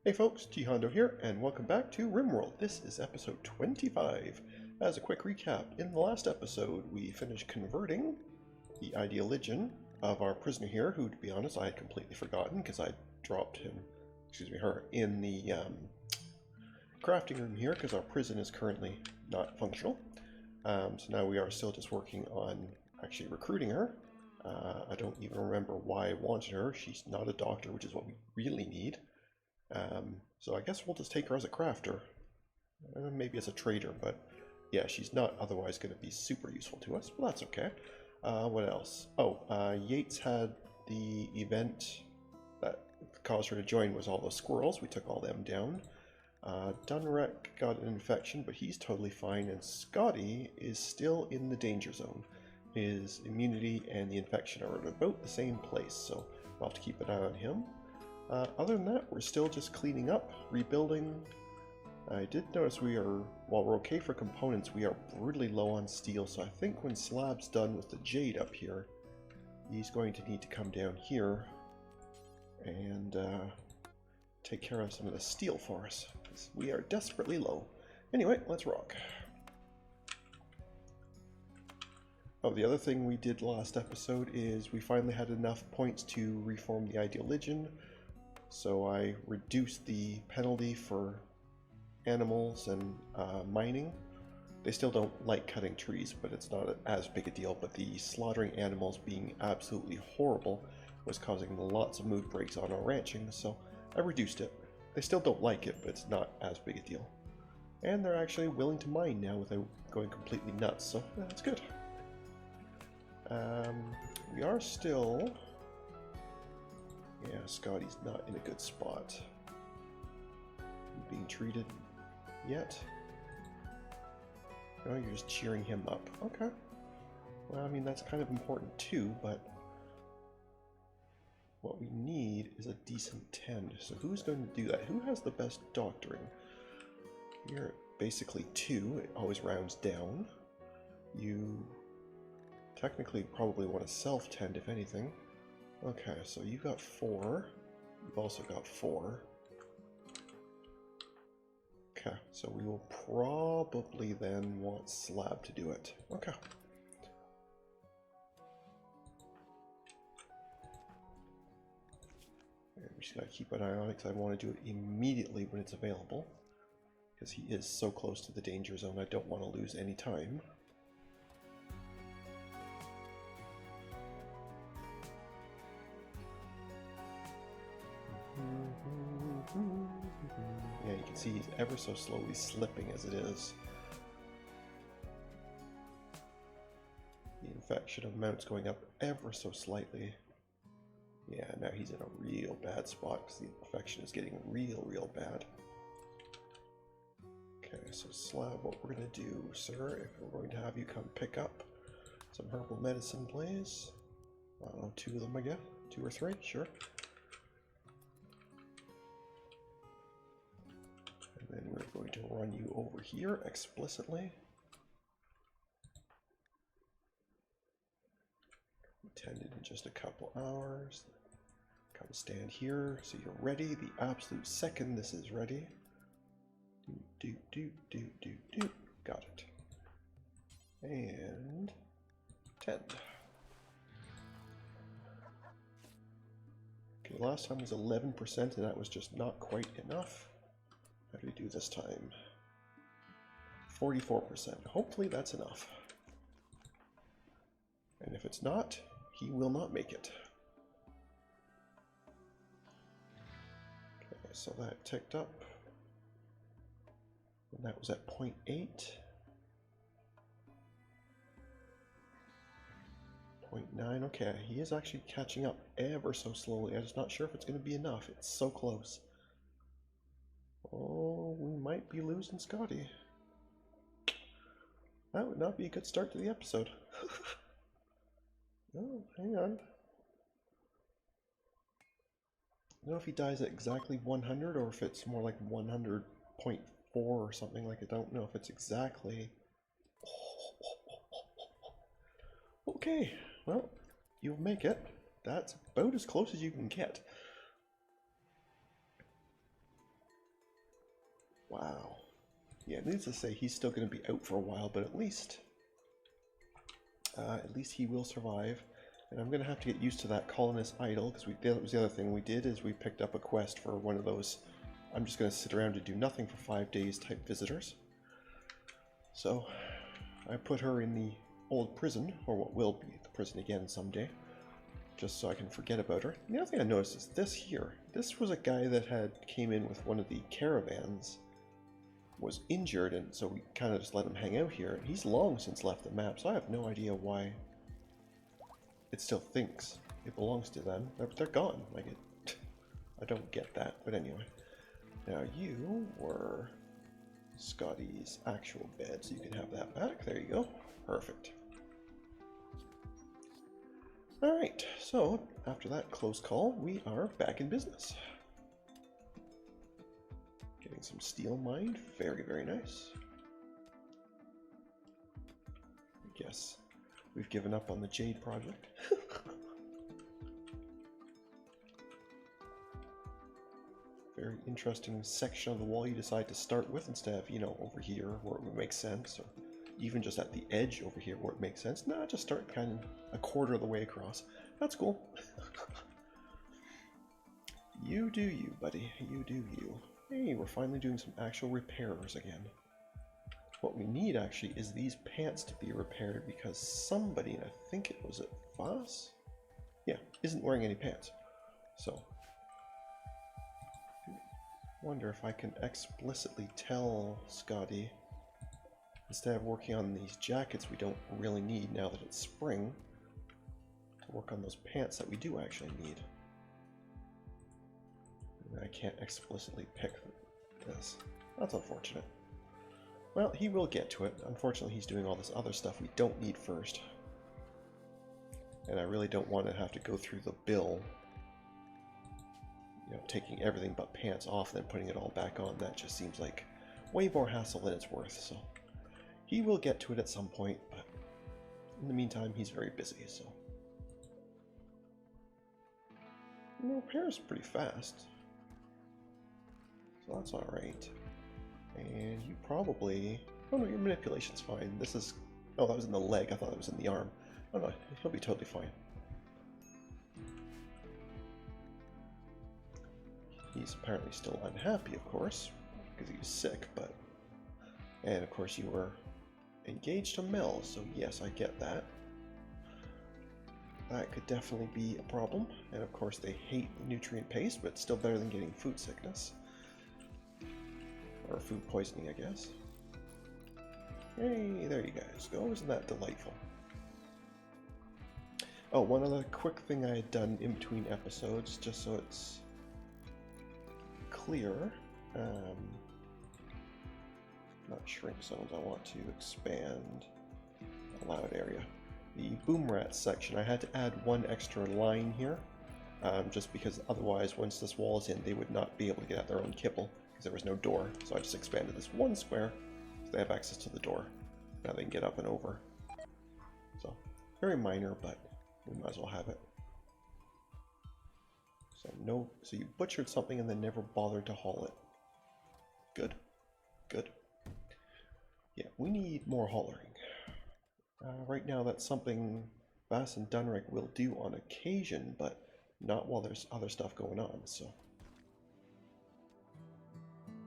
Hey folks, GHondo here, and welcome back to RimWorld. This is episode 25. As a quick recap, in the last episode we finished converting the ideologian of our prisoner here, who, to be honest, I had completely forgotten because I dropped her, in the crafting room here because our prison is currently not functional. So now we are still just working on actually recruiting her. I don't even remember why I wanted her. She's not a doctor, which is what we really need. So I guess we'll just take her as a crafter, maybe as a trader, but yeah, she's not otherwise going to be super useful to us, but that's okay. What else? Oh, Yates had the event that caused her to join was all those squirrels. We took all them down. Dunrek got an infection, but he's totally fine, and Scotty is still in the danger zone. His immunity and the infection are at about the same place, so we'll have to keep an eye on him. Other than that, we're still just cleaning up, rebuilding. I did notice while we're okay for components, we are brutally low on steel, so I think when Slab's done with the jade up here, he's going to need to come down here and take care of some of the steel for us, because we are desperately low. Anyway, let's rock. Oh, the other thing we did last episode is we finally had enough points to reform the ideologian. So I reduced the penalty for animals and mining. They still don't like cutting trees, but it's not as big a deal. But the slaughtering animals being absolutely horrible was causing lots of mood breaks on our ranching, so I reduced it. They still don't like it, but it's not as big a deal. And they're actually willing to mine now without going completely nuts, so that's good. We are still... Yeah, Scotty's not in a good spot. Being treated yet? No, you're just cheering him up. Okay. Well, I mean, that's kind of important too, but what we need is a decent tend. So who's going to do that? Who has the best doctoring? You're basically 2. It always rounds down. You technically probably want to self-tend, if anything. Okay, so you got 4. You've also got 4. Okay, so we will probably then want Slab to do it. Okay. And we just gotta keep an eye on it because I want to do it immediately when it's available. Because he is so close to the danger zone, I don't want to lose any time. Yeah, you can see he's ever so slowly slipping as it is. The infection amount's going up ever so slightly. Yeah, now he's in a real bad spot because the infection is getting real bad. Okay, so Slab, what we're going to do, sir, if we're going to have you come pick up some herbal medicine, please. I don't know, 2 of them, I guess? 2 or 3, sure. And then we're going to run you over here explicitly. Attended in just a couple hours. Come stand here so you're ready the absolute second this is ready. Do. Got it. And tend. Okay, last time was 11% and that was just not quite enough. How do we do this time? 44%. Hopefully that's enough. And if it's not, he will not make it. Okay, so that ticked up. And that was at 0.8. 0.9. Okay, he is actually catching up ever so slowly. I'm just not sure if it's going to be enough. It's so close. Oh, we might be losing Scotty. That would not be a good start to the episode. Oh, hang on. I don't know if he dies at exactly 100 or if it's more like 100.4 or something. Like, I don't know if it's exactly... Okay, well, you'll make it. That's about as close as you can get. Wow. Yeah, needless to say, he's still going to be out for a while, but at least he will survive. And I'm going to have to get used to that colonist idol, because that was the other thing we did, is we picked up a quest for one of those I'm just going to sit around and do nothing for 5 days type visitors. So I put her in the old prison, or what will be the prison again someday, just so I can forget about her. The other thing I noticed is this here. This was a guy that came in with one of the caravans, was injured, and so we kind of just let him hang out here. He's long since left the map, so I have no idea why it still thinks it belongs to them. They're gone. Like it, I don't get that. But anyway, now you were Scotty's actual bed, so you can have that back. There you go. Perfect. Alright, so after that close call, we are back in business. Getting some steel mined. Very, very nice. I guess we've given up on the Jade project. Very interesting section of the wall you decide to start with instead of, you know, over here where it would make sense, or even just at the edge over here where it makes sense. Nah, just start kind of a quarter of the way across. That's cool. You do you, buddy. You do you. Hey, we're finally doing some actual repairs again. What we need actually is these pants to be repaired because somebody, and I think it was at Voss? Yeah, isn't wearing any pants. So wonder if I can explicitly tell Scotty, instead of working on these jackets we don't really need now that it's spring, to work on those pants that we do actually need. And I can't explicitly pick this. That's unfortunate. Well, he will get to it. Unfortunately, he's doing all this other stuff we don't need first. And I really don't want to have to go through the bill, you know, taking everything but pants off and then putting it all back on. That just seems like way more hassle than it's worth. So he will get to it at some point, but in the meantime, he's very busy. So the repair's pretty fast, so that's all right. And you probably, oh no, your manipulation's fine. This is, oh, that was in the leg. I thought it was in the arm. Oh no, he'll be totally fine. He's apparently still unhappy, of course, because he was sick, but... And of course you were engaged to Mel, so yes, I get that. That could definitely be a problem. And of course they hate nutrient paste, but it's still better than getting food sickness. Or food poisoning, I guess. Hey, there you guys go. Isn't that delightful? Oh, one other quick thing I had done in between episodes, just so it's clear. Not shrink zones, I want to expand allowed area. The boom rat section, I had to add one extra line here, just because otherwise once this wall is in they would not be able to get at their own kibble because there was no door. So I just expanded this one square so they have access to the door. Now they can get up and over. So very minor, but we might as well have it. So no, so you butchered something and then never bothered to haul it. Good, good. Yeah, we need more haulering. Right now that's something Bass and Dunrick will do on occasion, but not while there's other stuff going on, so.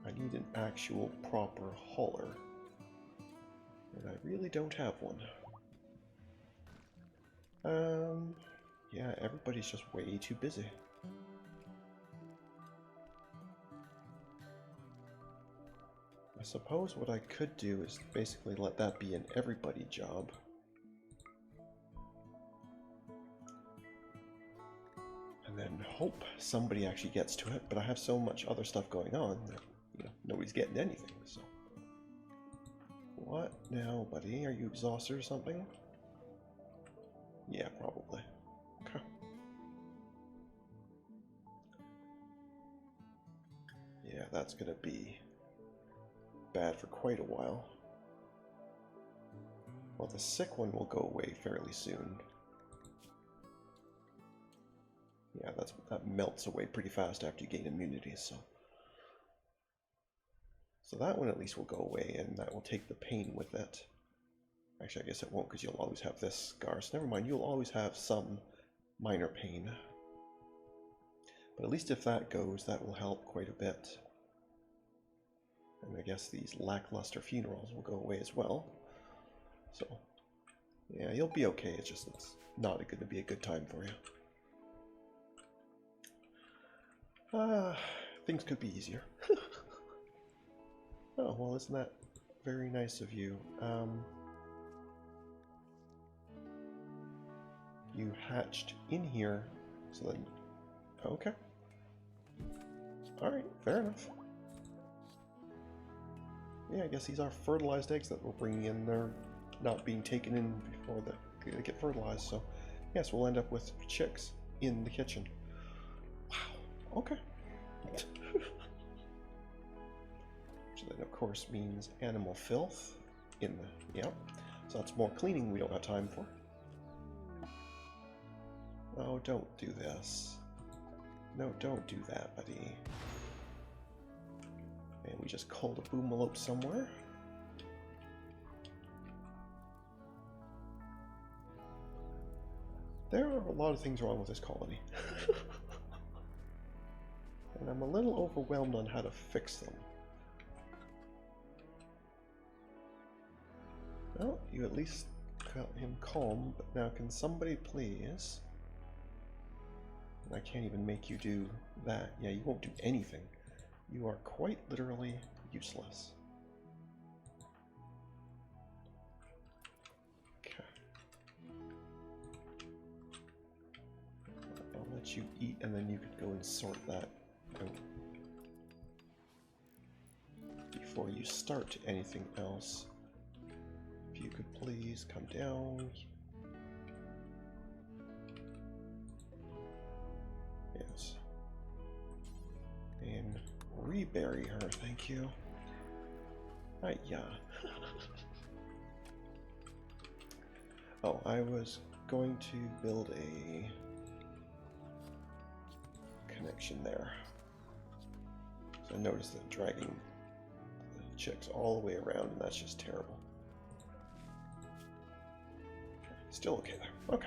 I need an actual proper hauler. And I really don't have one. Yeah, everybody's just way too busy. I suppose what I could do is basically let that be an everybody job. And then hope somebody actually gets to it, but I have so much other stuff going on that, you know, nobody's getting anything, so. What now, buddy? Are you exhausted or something? Yeah, probably. Okay. Yeah, that's gonna be bad for quite a while. Well, the sick one will go away fairly soon. Yeah, that melts away pretty fast after you gain immunity, so. So that one at least will go away, and that will take the pain with it. Actually, I guess it won't, because you'll always have this scar. So never mind, you'll always have some minor pain. But at least if that goes, that will help quite a bit. And I guess these lackluster funerals will go away as well. So, yeah, you'll be okay. It's just it's not going to be a good time for you. Things could be easier. Oh, well, isn't that very nice of you? You hatched in here, so then... Okay. Alright, fair enough. Yeah, I guess these are fertilized eggs that we're bringing in. They're not being taken in before they get fertilized, so... Yes, we'll end up with chicks in the kitchen. Wow, okay. Which then, of course, means animal filth in the... Yep. So that's more cleaning we don't have time for. Oh, don't do this. No, don't do that, buddy. And we just called a boomalope somewhere. There are a lot of things wrong with this colony. And I'm a little overwhelmed on how to fix them. Well, you at least got him calm, but now can somebody please... I can't even make you do that. Yeah, you won't do anything. You are quite literally useless. Okay. I'll let you eat, and then you could go and sort that out. Before you start anything else, if you could please come down. Yes. And rebury her, thank you. Yeah. Oh, I was going to build a connection there. So I noticed that dragging the chicks all the way around, and that's just terrible. Still okay there. Okay.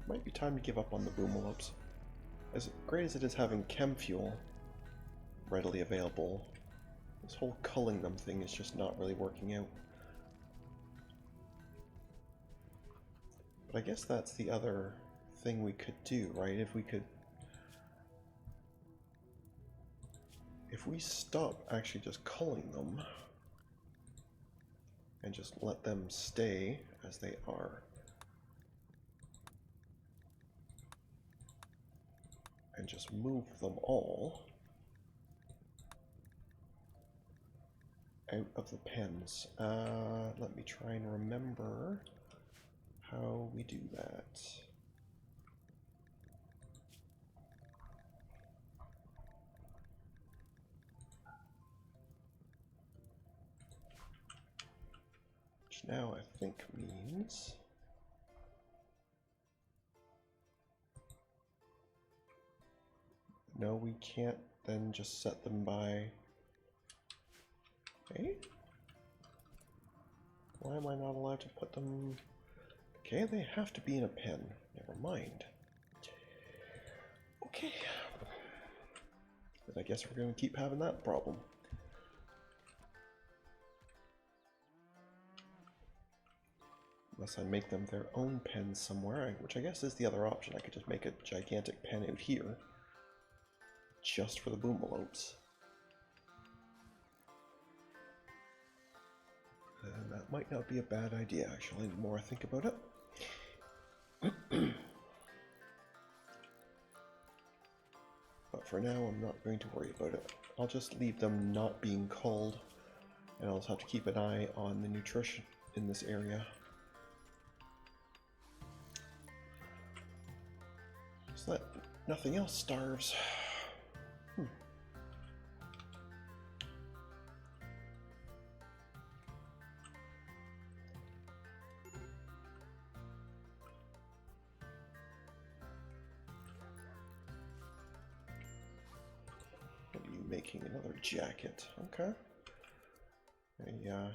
Might be time to give up on the boomalopes. As great as it is having chem fuel readily available, this whole culling them thing is just not really working out. But I guess that's the other thing we could do, right? If we stop actually just culling them and just let them stay as they are, and just move them all out of the pens. Let me try and remember how we do that. Which now I think means... No, we can't then just set them by... Okay? Why am I not allowed to put them... Okay, they have to be in a pen. Never mind. Okay. But I guess we're going to keep having that problem. Unless I make them their own pens somewhere, which I guess is the other option. I could just make a gigantic pen out here. Just for the boomalopes. And that might not be a bad idea, actually, the more I think about it. But for now, I'm not going to worry about it. I'll just leave them not being culled, and I'll just have to keep an eye on the nutrition in this area. So that nothing else starves. making another jacket. Okay. I'll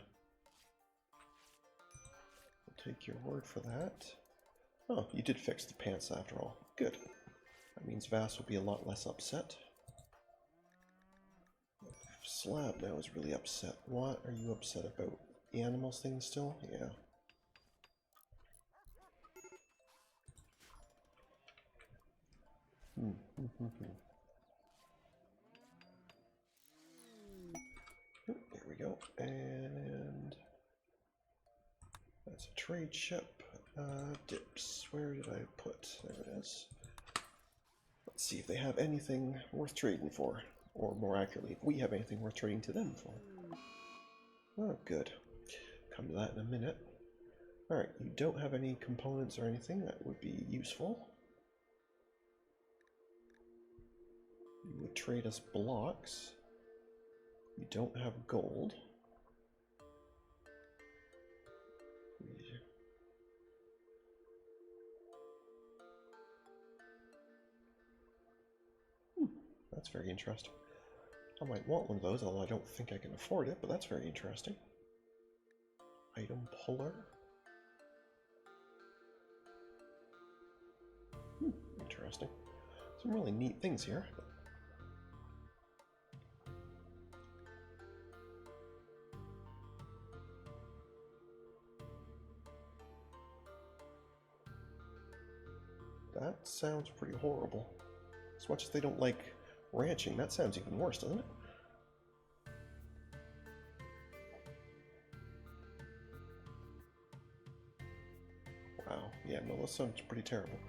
take your word for that. Oh, you did fix the pants after all. Good. That means Vass will be a lot less upset. Slab now is really upset. What are you upset about? The animals thing still? Yeah. There we go. And that's a trade ship. Dips. Where did I put? There it is. Let's see if they have anything worth trading for. Or more accurately, if we have anything worth trading to them for. Oh, good. Come to that in a minute. Alright, you don't have any components or anything that would be useful. You would trade us blocks. You don't have gold. That's very interesting. I might want one of those, although I don't think I can afford it, but that's very interesting. Item puller. Interesting. Some really neat things here. That sounds pretty horrible. As much as they don't like ranching, that sounds even worse, doesn't it? Wow, yeah, no, that sounds pretty terrible.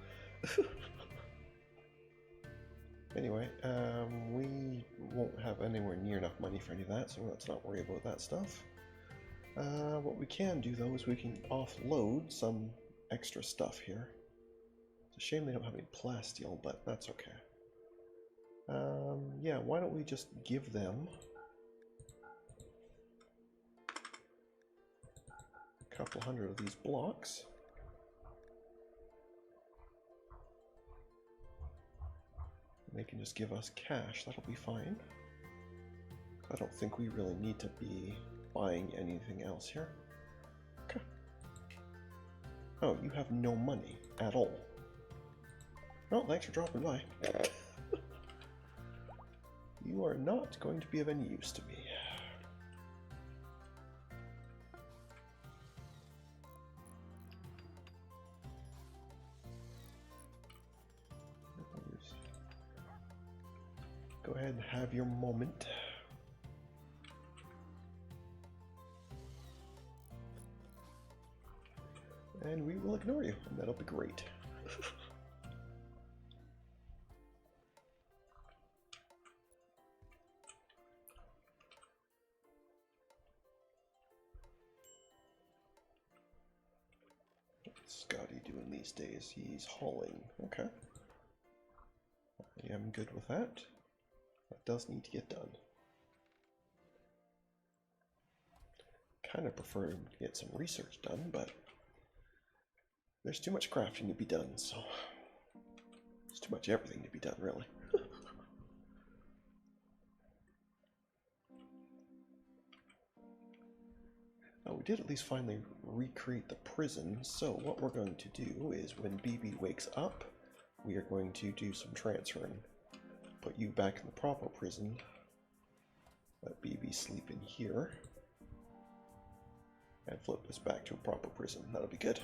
Anyway, we won't have anywhere near enough money for any of that, so let's not worry about that stuff. What we can do, though, is we can offload some extra stuff here. It's a shame they don't have any plasteel, but that's okay. Yeah, why don't we just give them a couple hundred of these blocks. They can just give us cash, that'll be fine. I don't think we really need to be buying anything else here. Okay. Oh, you have no money at all. Well, thanks for dropping by. You are not going to be of any use to me. Go ahead and have your moment. And we will ignore you, and that'll be great. What's Scotty doing these days? He's hauling. Okay. I am good with that. That does need to get done. Kind of prefer to get some research done, but there's too much crafting to be done, so there's too much everything to be done, really. We did at least finally recreate the prison, so what we're going to do is when BB wakes up, we are going to do some transferring. Put you back in the proper prison. Let BB sleep in here. And flip this back to a proper prison. That'll be good.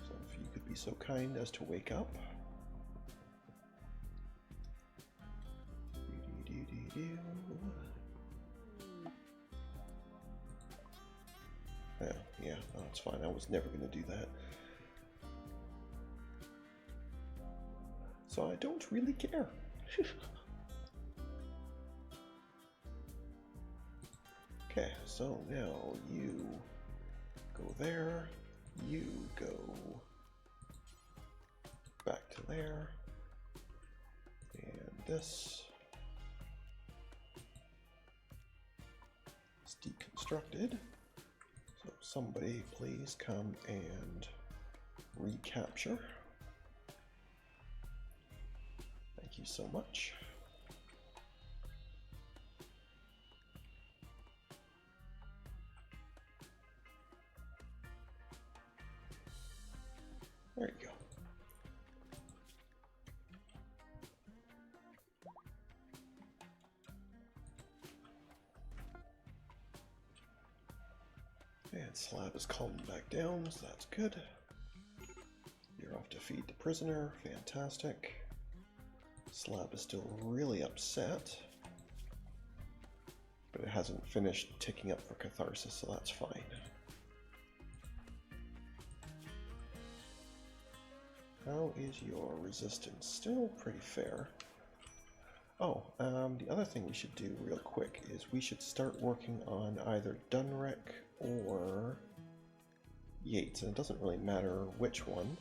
So if you could be so kind as to wake up. Yeah, no, it's fine. I was never going to do that. So I don't really care. Okay, so now you go there, you go back to there, and this is deconstructed. So somebody please come and recapture. Thank you so much. There you go. And slab is calming back down, so that's good. You're off to feed the prisoner. Fantastic. Slab is still really upset, but it hasn't finished ticking up for catharsis, so that's fine. How is your resistance? Still pretty fair. Oh, the other thing we should do real quick is we should start working on either Dunrek or Yates, and it doesn't really matter which one.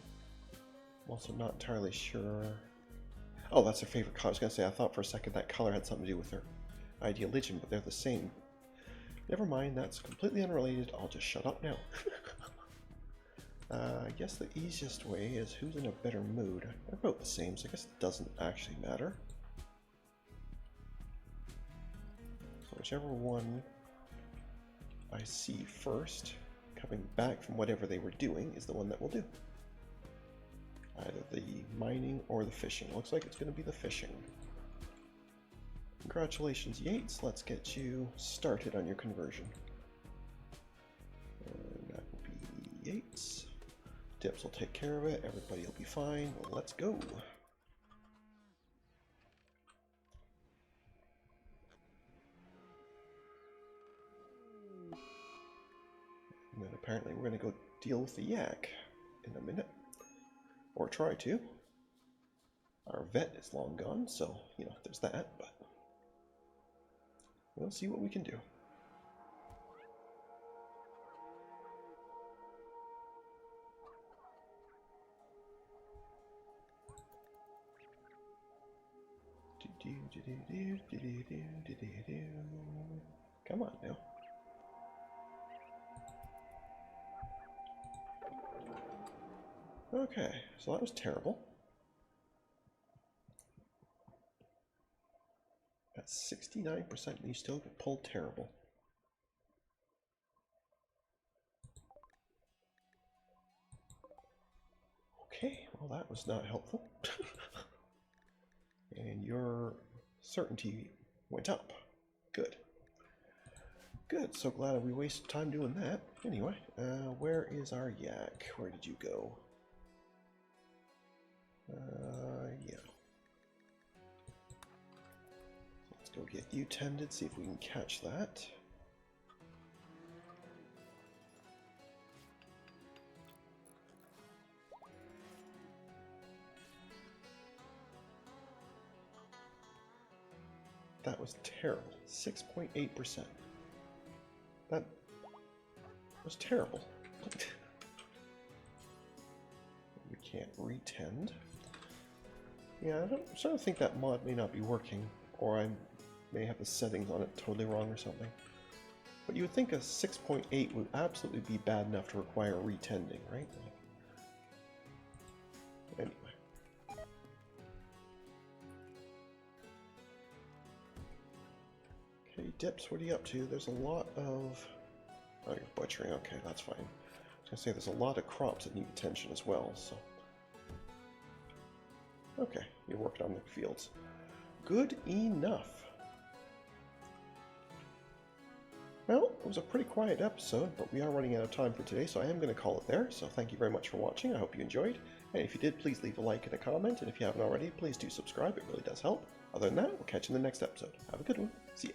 I'm also not entirely sure. Oh, that's her favorite color. I was going to say, I thought for a second that color had something to do with her idealism, but they're the same. Never mind, that's completely unrelated. I'll just shut up now. I guess the easiest way is who's in a better mood. They're both the same, so I guess it doesn't actually matter. So whichever one I see first, coming back from whatever they were doing, is the one that will do. Either the mining or the fishing. Looks like it's going to be the fishing. Congratulations, Yates. Let's get you started on your conversion. And that will be Yates. Dips will take care of it. Everybody will be fine. Well, let's go. And then apparently we're going to go deal with the yak in a minute. Or try to. Our vet is long gone, so, you know, there's that, but we'll see what we can do. Come on now. Okay, so that was terrible. That's 69% and you still get pulled terrible. Okay, well that was not helpful. And your certainty went up. Good. Good, so glad we wasted time doing that. Anyway, where is our yak? Where did you go? Yeah. Let's go get you tended, see if we can catch that. That was terrible. 6.8%. That was terrible. We can't retend. Yeah, I'm starting to think that mod may not be working, or I may have the settings on it totally wrong or something. But you would think a 6.8 would absolutely be bad enough to require retending, right? Anyway. Okay, Dips, what are you up to? There's a lot of... Oh, you're butchering. Okay, that's fine. I was going to say there's a lot of crops that need attention as well, so... Okay, you're working on the fields. Good enough. Well, it was a pretty quiet episode, but we are running out of time for today, so I am going to call it there. So thank you very much for watching. I hope you enjoyed. And if you did, please leave a like and a comment. And if you haven't already, please do subscribe. It really does help. Other than that, we'll catch you in the next episode. Have a good one. See ya.